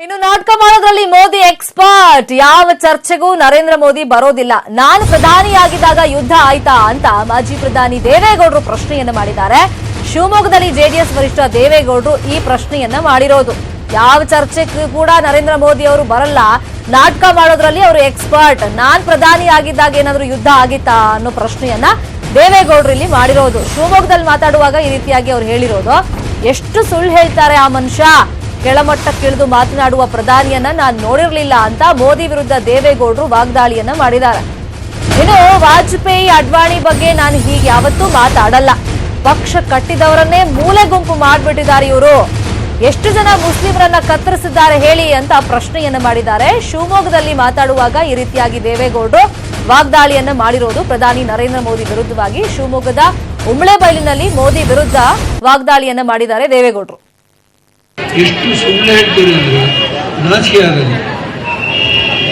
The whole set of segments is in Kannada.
ಇನ್ನು ನಾಟಕ ಮಾಡೋದ್ರಲ್ಲಿ ಮೋದಿ ಎಕ್ಸ್ಪರ್ಟ್. ಯಾವ ಚರ್ಚೆಗೂ ನರೇಂದ್ರ ಮೋದಿ ಬರೋದಿಲ್ಲ. ನಾನು ಪ್ರಧಾನಿಯಾಗಿದ್ದಾಗ ಯುದ್ಧ ಆಯ್ತಾ ಅಂತ ಮಾಜಿ ಪ್ರಧಾನಿ ದೇವೇಗೌಡರು ಪ್ರಶ್ನೆಯನ್ನ ಮಾಡಿದ್ದಾರೆ. ಶಿವಮೊಗ್ಗದಲ್ಲಿ ಜೆಡಿಎಸ್ ವರಿಷ್ಠ ದೇವೇಗೌಡರು ಈ ಪ್ರಶ್ನೆಯನ್ನ ಮಾಡಿರೋದು. ಯಾವ ಚರ್ಚೆಗೂ ಕೂಡ ನರೇಂದ್ರ ಮೋದಿ ಅವರು ಬರಲ್ಲ, ನಾಟಕ ಮಾಡೋದ್ರಲ್ಲಿ ಅವರು ಎಕ್ಸ್ಪರ್ಟ್. ನಾನ್ ಪ್ರಧಾನಿ ಆಗಿದ್ದಾಗ ಏನಾದ್ರೂ ಯುದ್ಧ ಆಗಿತ್ತಾ ಅನ್ನೋ ಪ್ರಶ್ನೆಯನ್ನ ದೇವೇಗೌಡರು ಇಲ್ಲಿ ಮಾಡಿರೋದು. ಶಿವಮೊಗ್ಗದಲ್ಲಿ ಮಾತಾಡುವಾಗ ಈ ರೀತಿಯಾಗಿ ಅವ್ರು ಹೇಳಿರೋದು. ಎಷ್ಟು ಸುಳ್ಳು ಹೇಳ್ತಾರೆ ಆ ಮನುಷ್ಯ, ಕೆಳಮಟ್ಟಕ್ಕಿಳಿದು ಮಾತನಾಡುವ ಪ್ರಧಾನಿಯನ್ನ ನಾನು ನೋಡಿರ್ಲಿಲ್ಲ ಅಂತ ಮೋದಿ ವಿರುದ್ಧ ದೇವೇಗೌಡರು ವಾಗ್ದಾಳಿಯನ್ನ ಮಾಡಿದ್ದಾರೆ. ಇನ್ನು ವಾಜಪೇಯಿ ಅಡ್ವಾಣಿ ಬಗ್ಗೆ ನಾನು ಹೀಗೆ ಯಾವತ್ತೂ ಮಾತಾಡಲ್ಲ, ಪಕ್ಷ ಕಟ್ಟಿದವರನ್ನೇ ಮೂಲೆ ಗುಂಪು ಮಾಡ್ಬಿಟ್ಟಿದ್ದಾರೆ ಇವರು, ಎಷ್ಟು ಜನ ಮುಸ್ಲಿಮರನ್ನ ಕತ್ತರಿಸಿದ್ದಾರೆ ಹೇಳಿ ಅಂತ ಪ್ರಶ್ನೆಯನ್ನ ಮಾಡಿದ್ದಾರೆ. ಶಿವಮೊಗ್ಗದಲ್ಲಿ ಮಾತಾಡುವಾಗ ಈ ರೀತಿಯಾಗಿ ದೇವೇಗೌಡರು ವಾಗ್ದಾಳಿಯನ್ನ ಮಾಡಿರೋದು ಪ್ರಧಾನಿ ನರೇಂದ್ರ ಮೋದಿ ವಿರುದ್ಧವಾಗಿ. ಶಿವಮೊಗ್ಗದ ಉಂಬಳೆಬೈಲಿನಲ್ಲಿ ಮೋದಿ ವಿರುದ್ಧ ವಾಗ್ದಾಳಿಯನ್ನ ಮಾಡಿದ್ದಾರೆ ದೇವೇಗೌಡರು. ಎಷ್ಟು ಸುಳ್ಳು ಹೇಳ್ತಾರೆ ಅಂದ್ರೆ ನಾಚಿಕೆ ಆಗಲ್ಲ.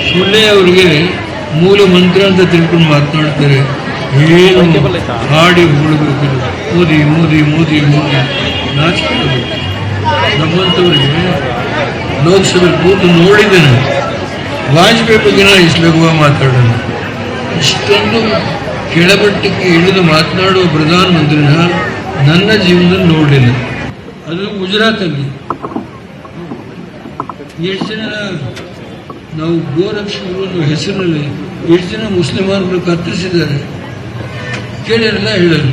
ಸುಳ್ಳೆ ಅವರಿಗೆ ಮೂಲ ಮಂತ್ರ ಅಂತ ತಿಳ್ಕೊಂಡು ಮಾತನಾಡ್ತಾರೆ. ಏನು ಹಾಡಿ ಹೊಗಳಬೇಕು, ಮೋದಿ ಮೋದಿ ಮೋದಿ ಮೋದಿ, ನಾಚಿಕೆ ಆಗುತ್ತೆ. ನಮ್ಮಂಥವ್ರಿಗೆ ಲೋಕಸಭೆ ಕೂತು ನೋಡಿದ್ದೇನೆ. ವಾಜಪೇಯಿ ಬಗ್ಗೆ ನಾನು ಇಷ್ಟು ಲಘುವಾಗಿ ಮಾತಾಡೋಣ. ಇಷ್ಟೊಂದು ಕೆಳಮಟ್ಟಕ್ಕೆ ಇಳಿದು ಮಾತನಾಡುವ ಪ್ರಧಾನಮಂತ್ರಿನ ನನ್ನ ಜೀವನದಲ್ಲಿ ನೋಡಲಿಲ್ಲ. ಅದು ಗುಜರಾತಲ್ಲಿ ಎಷ್ಟು ಜನ ನಾವು ಗೋರಕ್ಷಕರು ಅನ್ನೋ ಹೆಸರಿನಲ್ಲಿ ಎಷ್ಟು ಜನ ಮುಸ್ಲಿಮರನ್ನು ಕತ್ತರಿಸಿದ್ದಾರೆ ಕೇಳಿರಲ್ಲ, ಹೇಳಲ್ಲ.